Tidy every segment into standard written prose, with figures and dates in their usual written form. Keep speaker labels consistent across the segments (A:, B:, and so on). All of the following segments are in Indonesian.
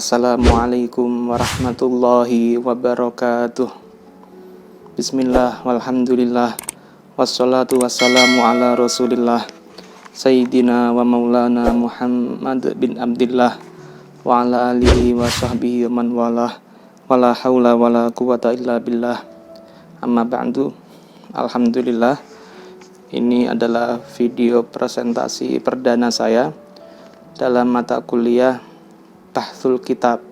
A: Assalamualaikum warahmatullahi wabarakatuh. Bismillah, walhamdulillah, wassalatu wassalamu ala rasulillah Sayyidina wa maulana Muhammad bin Abdillah wa ala alihi wa sahbihi wa man walah, wala hawla wala quwata illa billah. Amma ba'du. Alhamdulillah, ini adalah video presentasi perdana saya dalam mata kuliah Bahthul Kitab,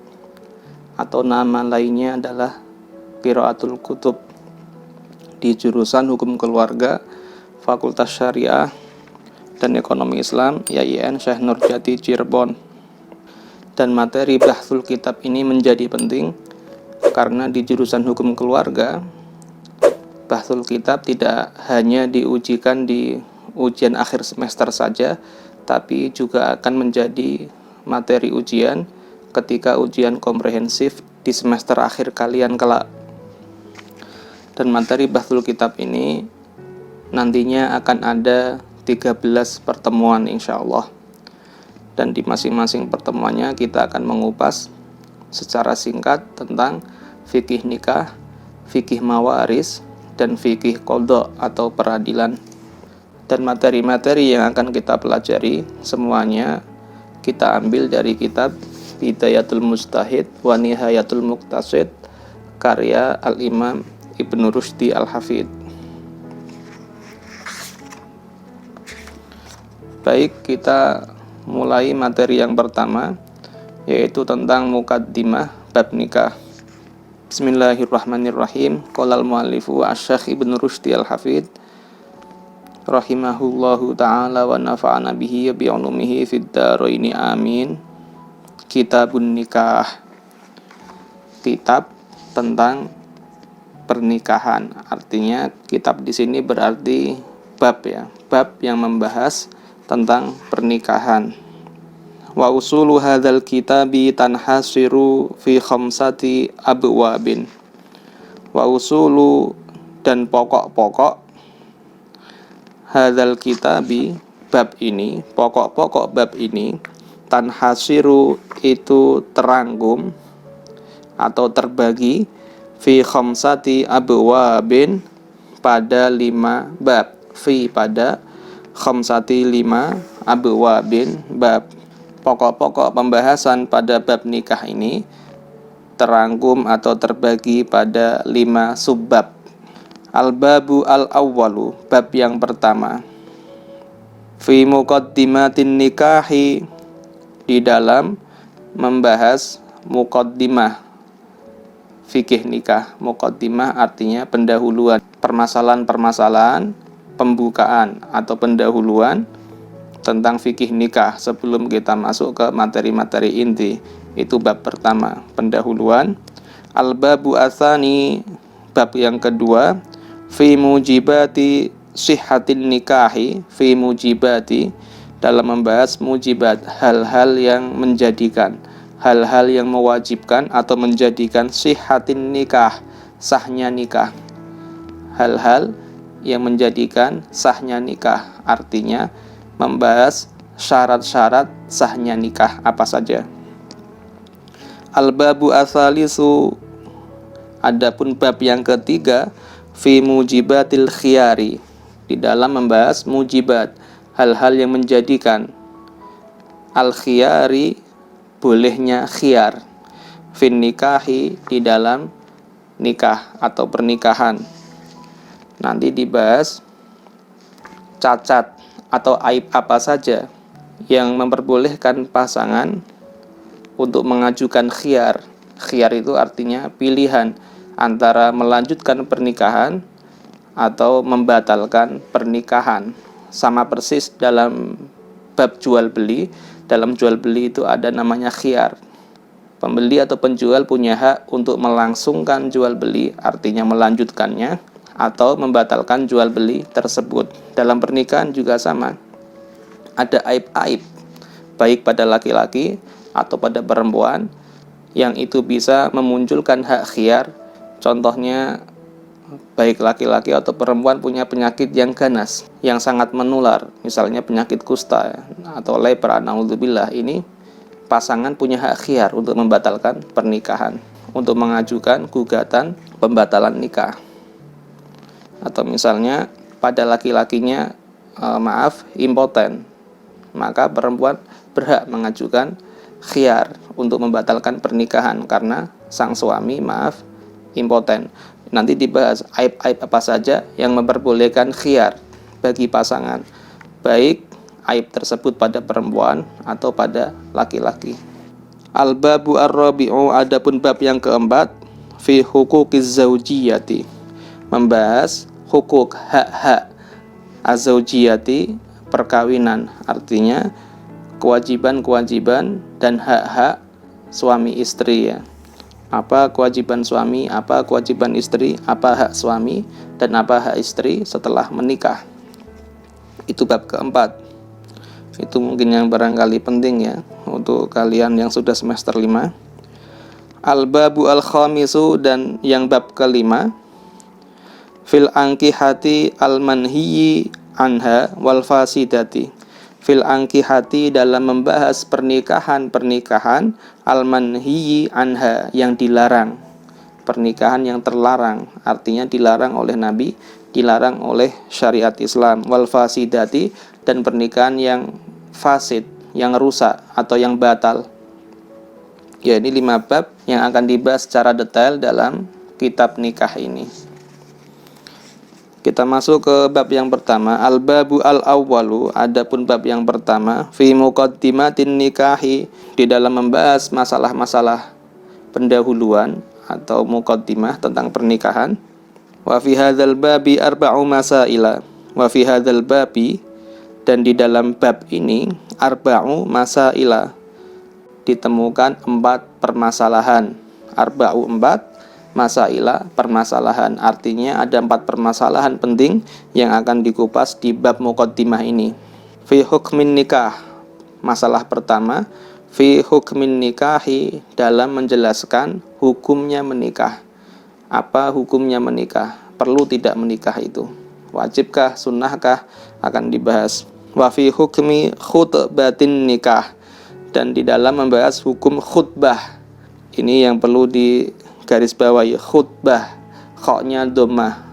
A: atau nama lainnya adalah Qiraatul Kutub, di jurusan Hukum Keluarga Fakultas Syariah dan Ekonomi Islam YIN Syekh Nurjati Cirebon. Dan materi Bahthul Kitab ini menjadi penting karena di jurusan Hukum Keluarga, Bahthul Kitab tidak hanya diujikan di ujian akhir semester saja, tapi juga akan menjadi materi ujian ketika ujian komprehensif di semester akhir kalian kelak. Dan materi Bahthul Kitab ini nantinya akan ada 13 pertemuan insyaallah. Dan di masing-masing pertemuannya kita akan mengupas secara singkat tentang fikih nikah, fikih mawaris, dan fikih qadha atau peradilan. Dan materi-materi yang akan kita pelajari semuanya kita ambil dari kitab Bidayatul Mujtahid wa Nihayatul Muqtasid karya Al-Imam Ibnu Rushdi Al-Hafidh. Baik, kita mulai materi yang pertama, yaitu tentang muqaddimah bab nikah. Bismillahirrahmanirrahim. Qala al-muallifu Asy-Syaikh Ibnu Rushdi Al-Hafidh rahimahullahu ta'ala wa nafa'ana bihi bi ulumihi fid dharaini amin. Kitabun nikah, kitab tentang pernikahan. Artinya kitab di sini berarti bab, ya, bab yang membahas tentang pernikahan. Wa usulu hadzal kitabi tanhasiru fi khamsati abwabin. Wa usulu, dan pokok-pokok hadzal kitabi, bab ini, pokok-pokok bab ini, tanhasiru, itu terangkum atau terbagi, fi khamsati abwabin, pada 5 bab, fi pada khamsati 5 abwabin bab. Pokok-pokok pembahasan pada bab nikah ini terangkum atau terbagi pada 5 subbab. Al-babu al-awwalu, bab yang pertama, fi muqaddimatin nikahi, di dalam membahas muqaddimah fikih nikah. Muqaddimah artinya pendahuluan, permasalahan-permasalahan pembukaan atau pendahuluan tentang fikih nikah sebelum kita masuk ke materi-materi inti. Itu bab pertama, pendahuluan. Al-babu atsani, bab yang kedua, fi mujibati sihhatin nikahi, fi mujibati, dalam membahas mujibat, hal-hal yang menjadikan, hal-hal yang mewajibkan atau menjadikan sihhatin nikah, sahnya nikah. Hal-hal yang menjadikan sahnya nikah, artinya membahas syarat-syarat sahnya nikah apa saja. Al-babu atsalisu, adapun bab yang ketiga, fi mujibatil khiyari, di dalam membahas mujibat, hal-hal yang menjadikan al-khiyari, bolehnya khiyar, fin nikahi, di dalam nikah atau pernikahan. Nanti dibahas cacat atau aib apa saja yang memperbolehkan pasangan untuk mengajukan khiyar. Khiyar itu artinya pilihan antara melanjutkan pernikahan atau membatalkan pernikahan. Sama persis dalam bab jual beli. Dalam jual beli itu ada namanya khiyar. Pembeli atau penjual punya hak untuk melangsungkan jual beli, artinya melanjutkannya atau membatalkan jual beli tersebut. Dalam pernikahan juga sama. Ada aib-aib, baik pada laki-laki atau pada perempuan, yang itu bisa memunculkan hak khiyar. Contohnya, baik laki-laki atau perempuan punya penyakit yang ganas, yang sangat menular, misalnya penyakit kusta atau lepra, naudzubillah. Ini pasangan punya hak khiyar untuk membatalkan pernikahan, untuk mengajukan gugatan pembatalan nikah. Atau misalnya pada laki-lakinya impoten, maka perempuan berhak mengajukan khiyar untuk membatalkan pernikahan karena sang suami impoten. Nanti dibahas aib-aib apa saja yang memperbolehkan khiyar bagi pasangan, baik aib tersebut pada perempuan atau pada laki-laki. Al-babu ar-rabi'u, adapun bab yang keempat, fi huquqiz zaujiyati, membahas hukuk, hak-hak az-zaujiyati, perkawinan, artinya kewajiban-kewajiban dan hak-hak suami istri ya. Apa kewajiban suami, apa kewajiban istri, apa hak suami dan apa hak istri setelah menikah. Itu bab keempat. Itu mungkin yang barangkali penting ya untuk kalian yang sudah semester 5. Al-babu al-khamisu, dan yang bab kelima, fil ankihati al-manhiyi anha wal fasidati. Fil ankihati, dalam membahas pernikahan al-manhiyi anha, yang dilarang, pernikahan yang terlarang, artinya dilarang oleh Nabi, dilarang oleh syariat Islam, wal fasidati, dan pernikahan yang fasid, yang rusak atau yang batal. Ya, ini 5 bab yang akan dibahas secara detail dalam kitab nikah ini. Kita masuk ke bab yang pertama, al-babu al-awwalu, adapun bab yang pertama, fi muqaddimatin nikahi, di dalam membahas masalah-masalah pendahuluan atau muqaddimah tentang pernikahan. Wa fi hadzal babi arba'u masaila, wa fi hadzal babi, dan di dalam bab ini, arba'u masaila, ditemukan 4 permasalahan. Arba'u 4, masaila permasalahan, artinya ada 4 permasalahan penting yang akan dikupas di bab muqaddimah ini. Fi hukmin nikah, masalah pertama, fi hukmin nikahi, dalam menjelaskan hukumnya menikah. Apa hukumnya menikah? Perlu tidak menikah itu? Wajibkah, sunnahkah? Akan dibahas. Wa fi hukmi khutbatin nikah, dan di dalam membahas hukum khutbah. Ini yang perlu digarisbawahi, khutbah, khoknya dhammah.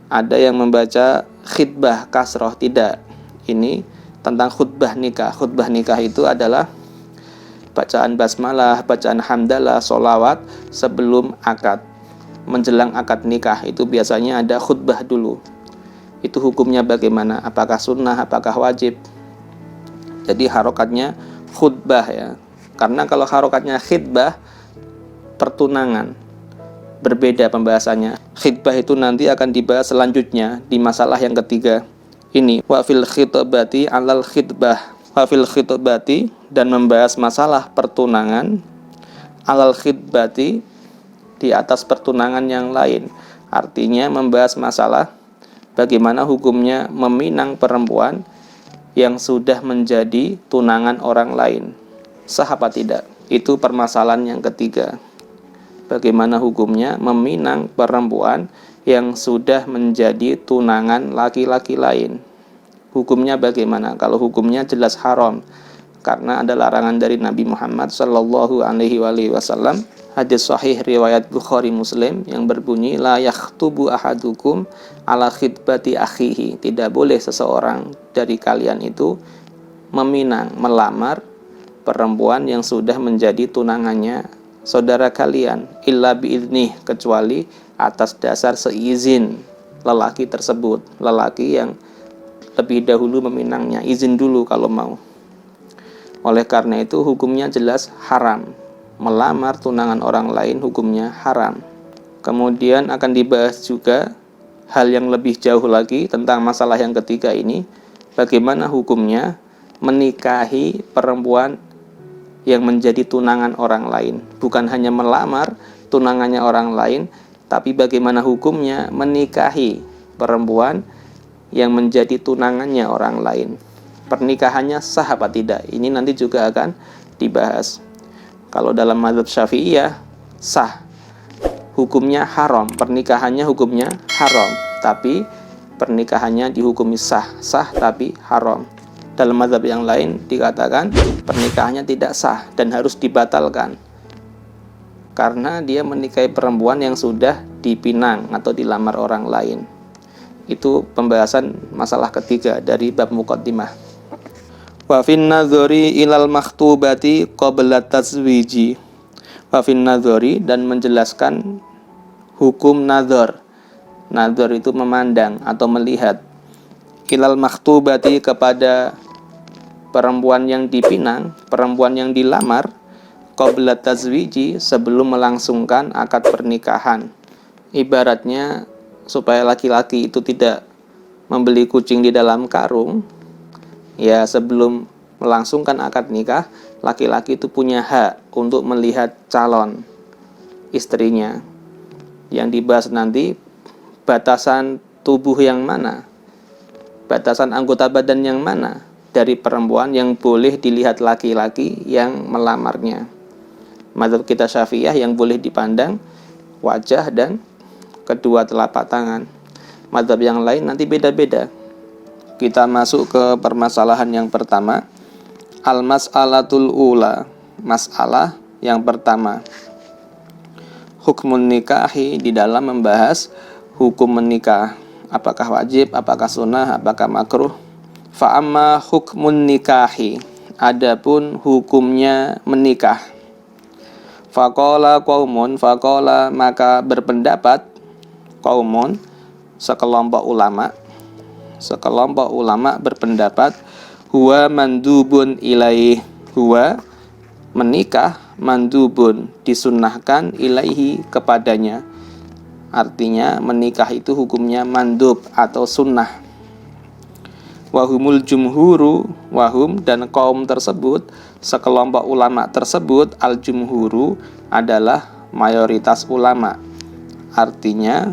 A: Ada yang membaca khitbah kasroh, tidak. Ini tentang khutbah nikah. Khutbah nikah itu adalah bacaan basmalah, bacaan hamdalah, sholawat sebelum akad. Menjelang akad nikah itu biasanya ada khutbah dulu. Itu hukumnya bagaimana? Apakah sunnah, apakah wajib? Jadi harokatnya khutbah ya. Karena kalau harokatnya khitbah, pertunangan, berbeda pembahasannya. Khitbah itu nanti akan dibahas selanjutnya di masalah yang ketiga. Ini wa fil khitbati alal khitbah. Wa fil khitbati, dan membahas masalah pertunangan, alal khitbati, di atas pertunangan yang lain. Artinya membahas masalah bagaimana hukumnya meminang perempuan yang sudah menjadi tunangan orang lain. Sah apa tidak? Itu permasalahan yang ketiga. Bagaimana hukumnya meminang perempuan yang sudah menjadi tunangan laki-laki lain. Hukumnya bagaimana? Kalau hukumnya jelas haram, karena ada larangan dari Nabi Muhammad sallallahu alaihi wasallam. Hadis sahih riwayat Bukhari Muslim yang berbunyi, la yakhtubu ahadukum ala khitbati akhihi. Tidak boleh seseorang dari kalian itu meminang, melamar perempuan yang sudah menjadi tunangannya saudara kalian, illa biidnih, kecuali atas dasar seizin lelaki tersebut, lelaki yang lebih dahulu meminangnya, izin dulu kalau mau. Oleh karena itu hukumnya jelas haram. Melamar tunangan orang lain hukumnya haram. Kemudian akan dibahas juga hal yang lebih jauh lagi tentang masalah yang ketiga ini, bagaimana hukumnya menikahi perempuan yang menjadi tunangan orang lain. Bukan hanya melamar tunangannya orang lain, tapi bagaimana hukumnya menikahi perempuan yang menjadi tunangannya orang lain. Pernikahannya sah apa tidak? Ini nanti juga akan dibahas. Kalau dalam mazhab Syafi'iyah sah, hukumnya haram, pernikahannya hukumnya haram, tapi pernikahannya dihukumi sah, sah tapi haram. Dalam mazhab yang lain dikatakan pernikahannya tidak sah dan harus dibatalkan karena dia menikahi perempuan yang sudah dipinang atau dilamar orang lain. Itu pembahasan masalah ketiga dari bab muqaddimah. Wa fin nadhari ilal makhtubati qabla tazwiji. Wa fin nadhari, dan menjelaskan hukum nadhar. Nadhar itu memandang atau melihat. Ilal makhtubati, kepada perempuan yang dipinang, perempuan yang dilamar, qabla tazwiji, sebelum melangsungkan akad pernikahan. Ibaratnya supaya laki-laki itu tidak membeli kucing di dalam karung, ya sebelum melangsungkan akad nikah, laki-laki itu punya hak untuk melihat calon istrinya. Yang dibahas nanti batasan tubuh yang mana, batasan anggota badan yang mana dari perempuan yang boleh dilihat laki-laki yang melamarnya. Mazhab kita Syafi'iyah yang boleh dipandang wajah dan kedua telapak tangan. Mazhab yang lain nanti beda-beda. Kita masuk ke permasalahan yang pertama. Al-mas'alatul ula, masalah yang pertama. Hukmun nikahi, di dalam membahas hukum menikah. Apakah wajib, apakah sunnah, apakah makruh. Fa'amma hukmun nikahi, adapun hukumnya menikah. Faqala qaumun, faqala, maka berpendapat qaumun, sekelompok ulama berpendapat, huwa mandubun ilaih, huwa menikah, mandubun disunnahkan, ilaihi kepadanya. Artinya menikah itu hukumnya mandub atau sunnah. Wahumul jumhuru, wahum, dan kaum tersebut, sekelompok ulama tersebut, al jumhuru adalah mayoritas ulama. Artinya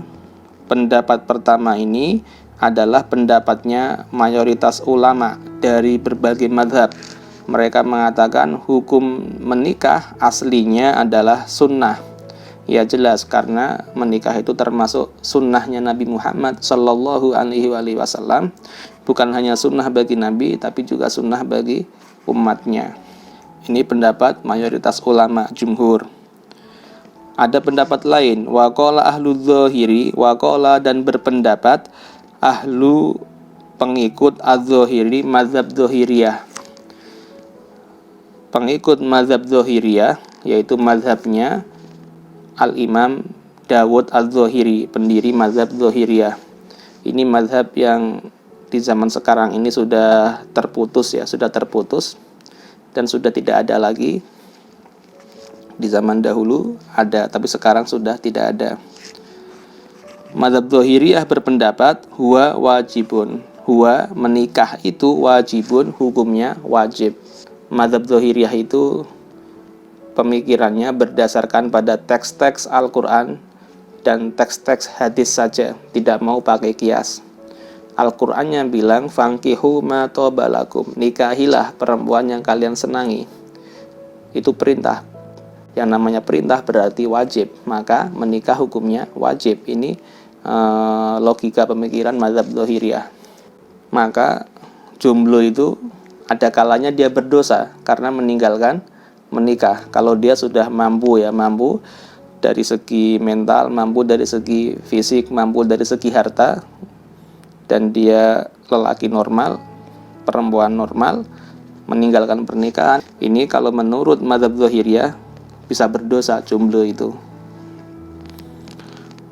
A: pendapat pertama ini adalah pendapatnya mayoritas ulama dari berbagai mazhab. Mereka mengatakan hukum menikah aslinya adalah sunnah. Ya jelas, karena menikah itu termasuk sunnahnya Nabi Muhammad Sallallahu Alaihi Wasallam. Bukan hanya sunnah bagi Nabi, tapi juga sunnah bagi umatnya. Ini pendapat mayoritas ulama jumhur. Ada pendapat lain, waqala ahlu dzahiri, waqala, dan berpendapat ahlu pengikut az-zahiri, mazhab zahiriyah. Pengikut mazhab zahiriyah, yaitu mazhabnya Al-Imam Dawud Az-Zahiri, pendiri mazhab zahiriyah. Ini mazhab yang di zaman sekarang ini sudah terputus dan sudah tidak ada lagi. Di zaman dahulu ada, tapi sekarang sudah tidak ada. Mazhab zahiriyah berpendapat huwa wajibun, huwa menikah itu wajibun, hukumnya wajib. Mazhab zahiriyah itu pemikirannya berdasarkan pada teks-teks Al-Quran dan teks-teks hadis saja, tidak mau pakai kias. Al-Qur'annya bilang fankihu ma tobalakum, nikahilah perempuan yang kalian senangi. Itu perintah. Yang namanya perintah berarti wajib, maka menikah hukumnya wajib. Ini logika pemikiran mazhab zahiriyah. Maka jomblo itu ada kalanya dia berdosa karena meninggalkan menikah. Kalau dia sudah mampu dari segi mental, mampu dari segi fisik, mampu dari segi harta, dan dia lelaki normal, perempuan normal, meninggalkan pernikahan, ini kalau menurut mazhab zahiriyah bisa berdosa jomblo itu.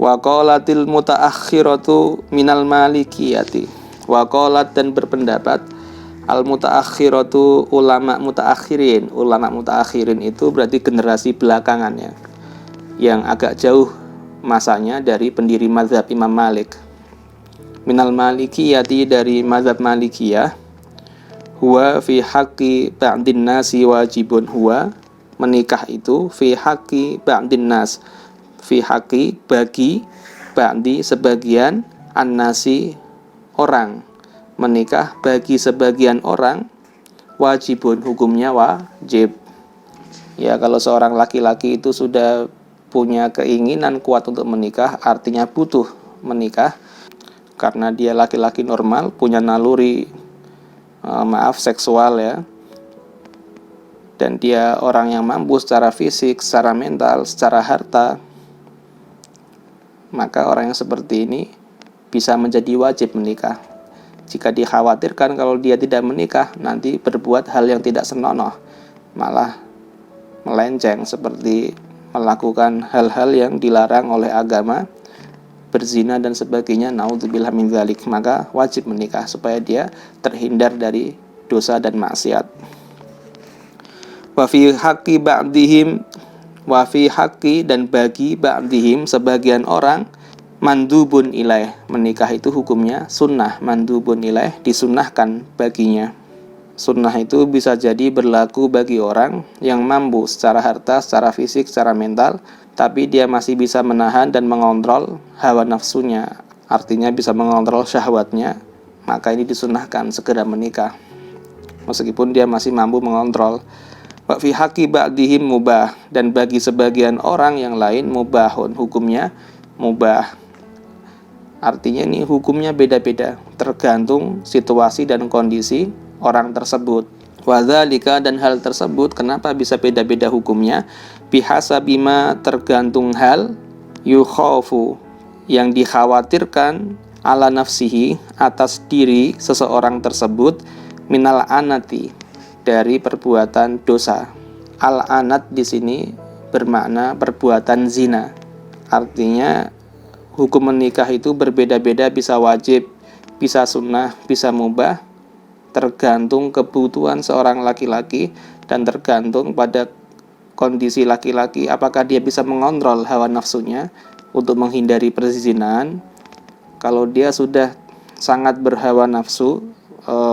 A: Wa qalatil mutaakhiratu minal malikiyati. Wa qalat, dan berpendapat al-mutaakhiratu, ulama mutaakhirin. Ulama mutaakhirin itu berarti generasi belakangannya, yang agak jauh masanya dari pendiri mazhab Imam Malik. Minal malikiyati, dari mazhab Malikiyah. Huwa fi haqqi ba'din nasi wajibun, huwa menikah itu fi haqqi ba'din nas, fi haqqi bagi, ba'di sebagian, an-nasi orang, menikah bagi sebagian orang, wajibun hukumnya wajib. Ya, kalau seorang laki-laki itu sudah punya keinginan kuat untuk menikah, artinya butuh menikah karena dia laki-laki normal, punya naluri seksual ya, dan dia orang yang mampu secara fisik, secara mental, secara harta, maka orang yang seperti ini bisa menjadi wajib menikah. Jika dikhawatirkan kalau dia tidak menikah nanti berbuat hal yang tidak senonoh, malah melenceng seperti melakukan hal-hal yang dilarang oleh agama, berzina dan sebagainya, naudzubillah min dzalik, maka wajib menikah supaya dia terhindar dari dosa dan maksiat. Wa fi haqqi ba'dihim, wa fi haqqi dan bagi ba'dihim sebagian orang, mandubun ilaih, menikah itu hukumnya sunnah, mandubun ilaih disunnahkan baginya. Sunnah itu bisa jadi berlaku bagi orang yang mampu secara harta, secara fisik, secara mental, tapi dia masih bisa menahan dan mengontrol hawa nafsunya, artinya bisa mengontrol syahwatnya, maka ini disunnahkan segera menikah meskipun dia masih mampu mengontrol. Wa fi haqqi ba'dihim mubah, dan bagi sebagian orang yang lain mubahun, hukumnya mubah. Artinya ini hukumnya beda-beda tergantung situasi dan kondisi orang tersebut. Wadzalika, dan hal tersebut kenapa bisa beda-beda hukumnya? Bihasabima, tergantung hal, yukhafu, yang dikhawatirkan, ala nafsihi, atas diri seseorang tersebut, minal anati, dari perbuatan dosa. Al-anat di sini bermakna perbuatan zina. Artinya hukum menikah itu berbeda-beda, bisa wajib, bisa sunnah, bisa mubah, tergantung kebutuhan seorang laki-laki dan tergantung pada kondisi laki-laki, apakah dia bisa mengontrol hawa nafsunya untuk menghindari perzinahan. Kalau dia sudah sangat berhawa nafsu,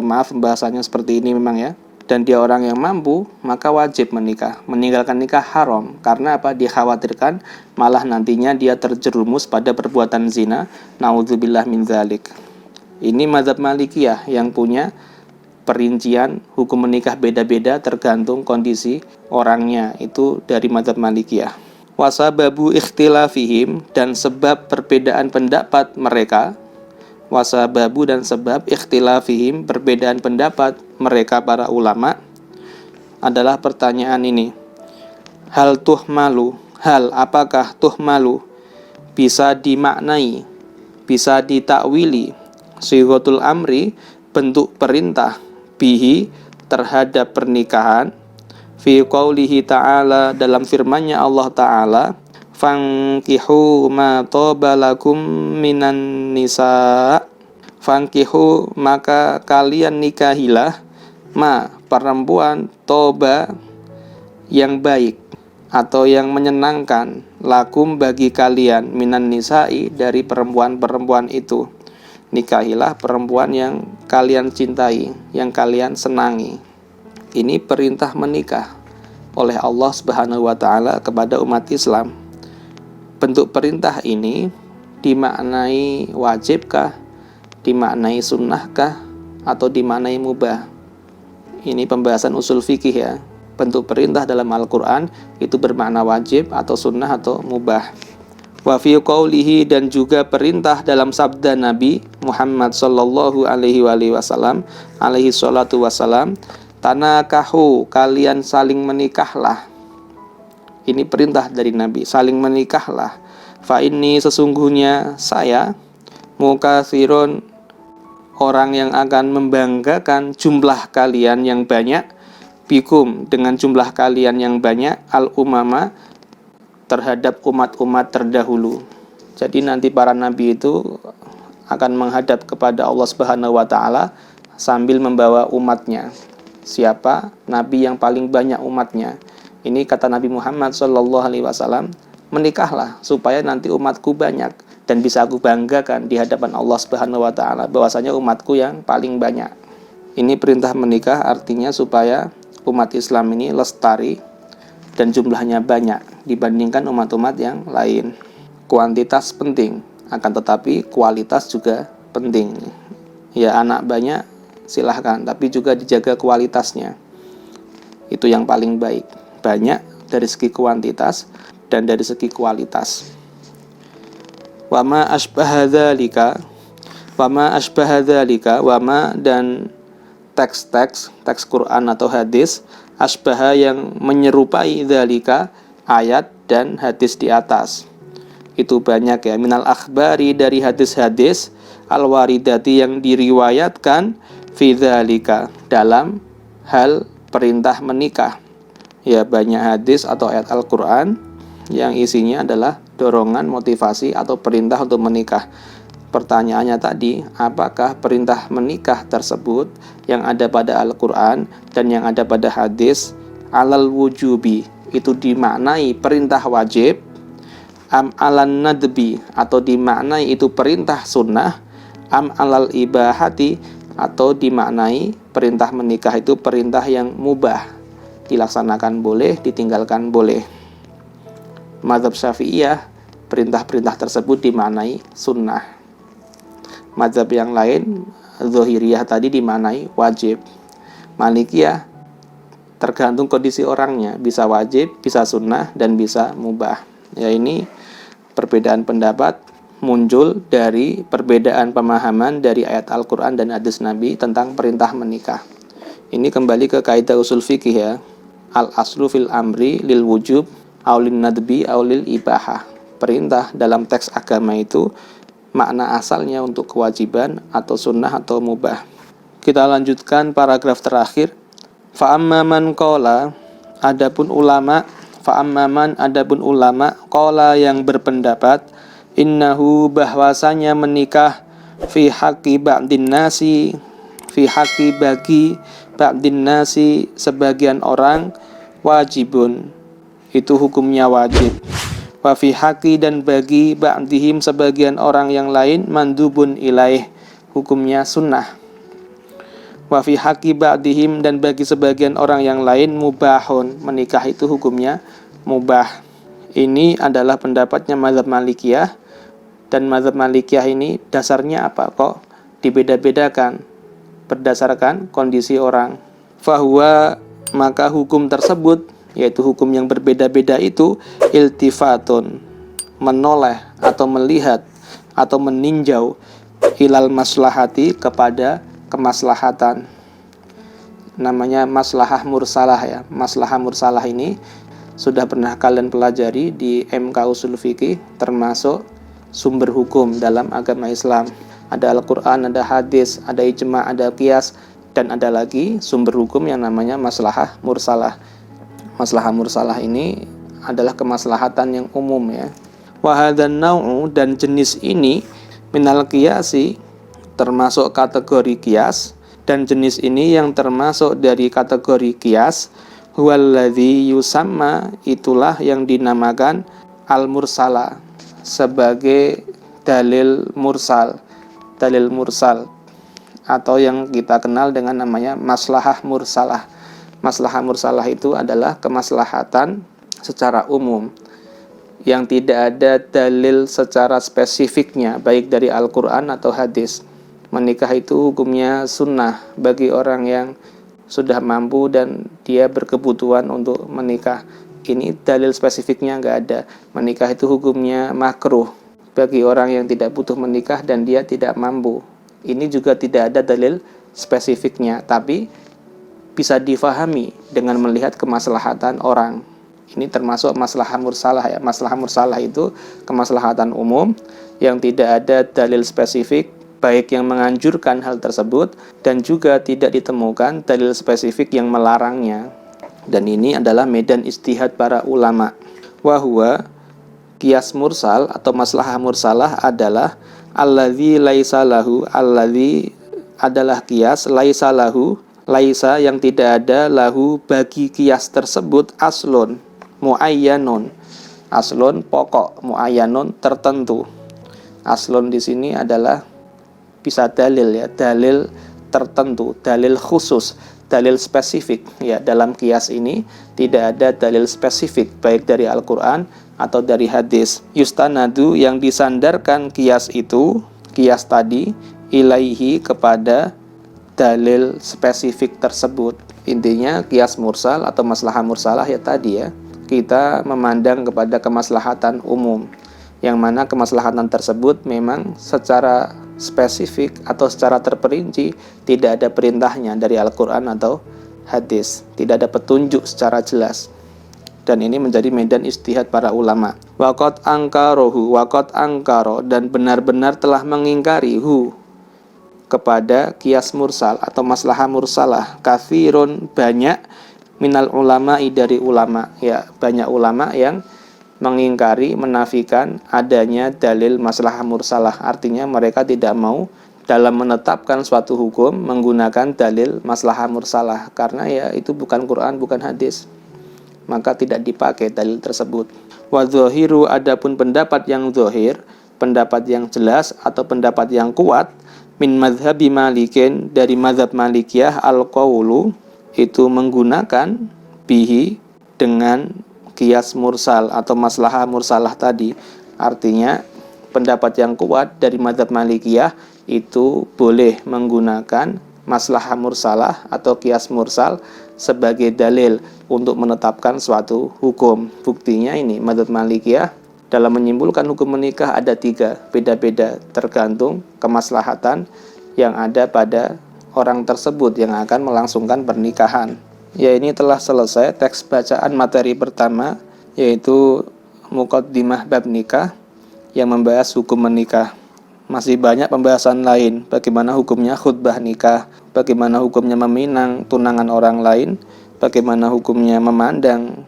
A: maaf pembahasannya seperti ini memang ya, dan dia orang yang mampu, maka wajib menikah. Meninggalkan nikah haram, karena apa? Dikhawatirkan malah nantinya dia terjerumus pada perbuatan zina, naudzubillah min dzalik. Ini mazhab Malikiyah yang punya perincian hukum menikah beda-beda tergantung kondisi orangnya, itu dari mazhab Malikiyah. Wasababu ikhtilafihim, dan sebab perbedaan pendapat mereka. Wasababu, dan sebab ikhtilafihim, perbedaan pendapat mereka para ulama adalah pertanyaan ini. Hal tuhmalu, hal apakah tuhmalu bisa dimaknai, bisa ditakwili, sighatul amri, bentuk perintah, bihi, terhadap pernikahan, fi qaulihi ta'ala, dalam firman-Nya Allah Ta'ala, fankihu ma toba lakum minan nisa, fankihu, maka kalian nikahilah, ma, perempuan, toba, yang baik atau yang menyenangkan, lakum, bagi kalian, minan nisa'i, dari perempuan-perempuan itu. Nikahilah perempuan yang kalian cintai, yang kalian senangi. Ini perintah menikah oleh Allah Subhanahu wa taala kepada umat Islam. Bentuk perintah ini dimaknai wajibkah, dimaknai sunnahkah, atau dimaknai mubah? Ini pembahasan usul fikih ya. Bentuk perintah dalam Al-Quran itu bermakna wajib atau sunnah atau mubah. Wa fi qaulihi, dan juga perintah dalam sabda Nabi Muhammad sallallahu alaihi wasallam, alaihi salatu wasalam, tanakahu, kalian saling menikahlah. Ini perintah dari Nabi, saling menikahlah. Fa inni, sesungguhnya saya, mukatsirun, orang yang akan membanggakan jumlah kalian yang banyak, bikum, dengan jumlah kalian yang banyak, al-umama, terhadap umat-umat terdahulu. Jadi nanti para nabi itu akan menghadap kepada Allah Subhanahu wa taala sambil membawa umatnya. Siapa nabi yang paling banyak umatnya? Ini kata Nabi Muhammad sallallahu alaihi wasallam, menikahlah supaya nanti umatku banyak dan bisa aku banggakan di hadapan Allah Subhanahu wa taala bahwasanya umatku yang paling banyak. Ini perintah menikah artinya supaya umat Islam ini lestari dan jumlahnya banyak dibandingkan umat-umat yang lain. Kuantitas penting, akan tetapi kualitas juga penting. Ya, anak banyak silahkan, tapi juga dijaga kualitasnya. Itu yang paling baik. Banyak dari segi kuantitas dan dari segi kualitas. Wama asbahadzalika, wama asbahadzalika, wama, dan teks Quran atau hadis, asbaha yang menyerupai dzalika, ayat dan hadis di atas. Itu banyak ya, minal akhbari, dari hadis-hadis, al-waridati yang diriwayatkan, fi dzalika, dalam hal perintah menikah. Ya, banyak hadis atau ayat Al-Quran yang isinya adalah dorongan, motivasi atau perintah untuk menikah. Pertanyaannya tadi, apakah perintah menikah tersebut yang ada pada Al-Quran dan yang ada pada hadis alal wujubi, itu dimaknai perintah wajib, am alan nadbi, atau dimaknai itu perintah sunnah, am alal ibahati, atau dimaknai perintah menikah itu perintah yang mubah, dilaksanakan boleh, ditinggalkan boleh. Mazhab Syafi'iyah, perintah-perintah tersebut dimaknai sunnah. Mazhab yang lain, Zahiriyah tadi, dimaknai wajib. Malikiyah tergantung kondisi orangnya, bisa wajib, bisa sunnah, dan bisa mubah. Ya, ini perbedaan pendapat muncul dari perbedaan pemahaman dari ayat Al-Quran dan hadis Nabi tentang perintah menikah. Ini kembali ke kaidah usul fikih ya. Al-aslu fil amri lil wujub aulin nadbi aulil ibahah. Perintah dalam teks agama itu makna asalnya untuk kewajiban atau sunnah atau mubah. Kita lanjutkan paragraf terakhir. Fa'amman qala, adapun ulama, adapun ulama qala yang berpendapat, innahu, bahwasanya menikah, fi haqqi ba'din nasi, fi haqqi bagi ba'din nasi, sebagian orang, wajibun, itu hukumnya wajib. Wa fi haqqi, dan bagi ba'dihim, sebagian orang yang lain, mandubun ilaih, hukumnya sunnah. Wa fi haqqi ba'dihim, dan bagi sebagian orang yang lain, mubahun, menikah itu hukumnya mubah. Ini adalah pendapatnya mazhab Malikiyah, dan mazhab Malikiyah ini dasarnya apa kok dibeda-bedakan berdasarkan kondisi orang. Fahuwa, maka hukum tersebut, yaitu hukum yang berbeda-beda itu, iltifatun, menoleh atau melihat atau meninjau, ilal maslahati, kepada kemaslahatan. Namanya maslahah mursalah ya. Maslahah mursalah ini sudah pernah kalian pelajari di MK Usul Fikih, termasuk sumber hukum dalam agama Islam. Ada Al-Quran, ada hadis, ada ijma', ada qiyas, dan ada lagi sumber hukum yang namanya maslahah mursalah. Maslahah mursalah ini adalah kemaslahatan yang umum ya. Wa hadzan nau'u, dan jenis ini, minal qiyasi, termasuk kategori qiyas, dan jenis ini yang termasuk dari kategori qiyas, huwallazi yusamma, itulah yang dinamakan al-mursala, sebagai dalil mursal. Dalil mursal, atau yang kita kenal dengan namanya maslahah mursalah. Maslahah mursalah itu adalah kemaslahatan secara umum yang tidak ada dalil secara spesifiknya, baik dari Al-Quran atau hadis. Menikah itu hukumnya sunnah bagi orang yang sudah mampu dan dia berkebutuhan untuk menikah. Ini dalil spesifiknya nggak ada. Menikah itu hukumnya makruh bagi orang yang tidak butuh menikah dan dia tidak mampu. Ini juga tidak ada dalil spesifiknya, tapi bisa difahami dengan melihat kemaslahatan orang. Ini termasuk maslahah mursalah ya. Maslahah mursalah itu kemaslahatan umum yang tidak ada dalil spesifik, baik yang menganjurkan hal tersebut dan juga tidak ditemukan dalil spesifik yang melarangnya. Dan ini adalah medan ijtihad para ulama. Wa huwa, qiyas mursal atau maslahah mursalah adalah alladzi laisa lahu, alladzi adalah qiyas laisa lahu, laisa yang tidak ada, lahu bagi qiyas tersebut, aslun muayyanun, aslun pokok, muayyanun tertentu. Aslun di sini adalah bisa dalil ya, dalil tertentu, dalil khusus, dalil spesifik ya. Dalam qiyas ini tidak ada dalil spesifik baik dari Al-Quran atau dari hadis. Yustanadu, yang disandarkan qiyas itu, qiyas tadi, ilaihi, kepada dalil spesifik tersebut. Intinya qiyas mursal atau maslahah mursalah ya tadi ya, kita memandang kepada kemaslahatan umum, yang mana kemaslahatan tersebut memang secara spesifik atau secara terperinci tidak ada perintahnya dari Al-Quran atau hadis, tidak ada petunjuk secara jelas. Dan ini menjadi medan ijtihad para ulama. Waqat angkaro, dan benar-benar telah mengingkari kepada kias mursal atau maslahah mursalah, kathirun, banyak, minal ulama'i, dari ulama, ya, banyak ulama yang mengingkari, menafikan adanya dalil maslahah mursalah. Artinya mereka tidak mau dalam menetapkan suatu hukum menggunakan dalil maslahah mursalah, karena ya itu bukan Quran, bukan hadis, maka tidak dipakai dalil tersebut. Wa dzahiru, adapun pendapat yang zahir, pendapat yang jelas atau pendapat yang kuat, min madhabi malikin, dari mazhab malikiyah, al-qawlu, itu menggunakan bihi, dengan qiyas mursal atau maslahah mursalah tadi. Artinya pendapat yang kuat dari mazhab malikiyah itu boleh menggunakan maslahah mursalah atau qiyas mursal sebagai dalil untuk menetapkan suatu hukum. Buktinya ini, mazhab malikiyah dalam menyimpulkan hukum menikah ada 3, beda-beda tergantung kemaslahatan yang ada pada orang tersebut yang akan melangsungkan pernikahan. Ya, ini telah selesai teks bacaan materi pertama, yaitu Muqaddimah bab nikah yang membahas hukum menikah. Masih banyak pembahasan lain, bagaimana hukumnya khutbah nikah, bagaimana hukumnya meminang tunangan orang lain, bagaimana hukumnya memandang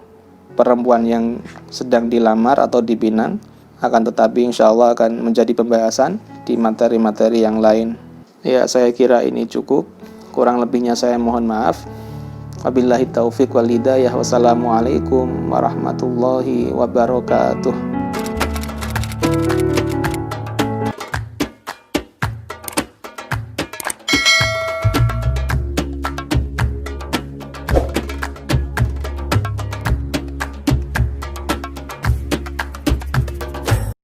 A: perempuan yang sedang dilamar atau dipinang. Akan tetapi insya Allah akan menjadi pembahasan di materi-materi yang lain. Ya, saya kira ini cukup. Kurang lebihnya saya mohon maaf. Wabillahi taufiq wal hidayah. Wassalamualaikum warahmatullahi wabarakatuh.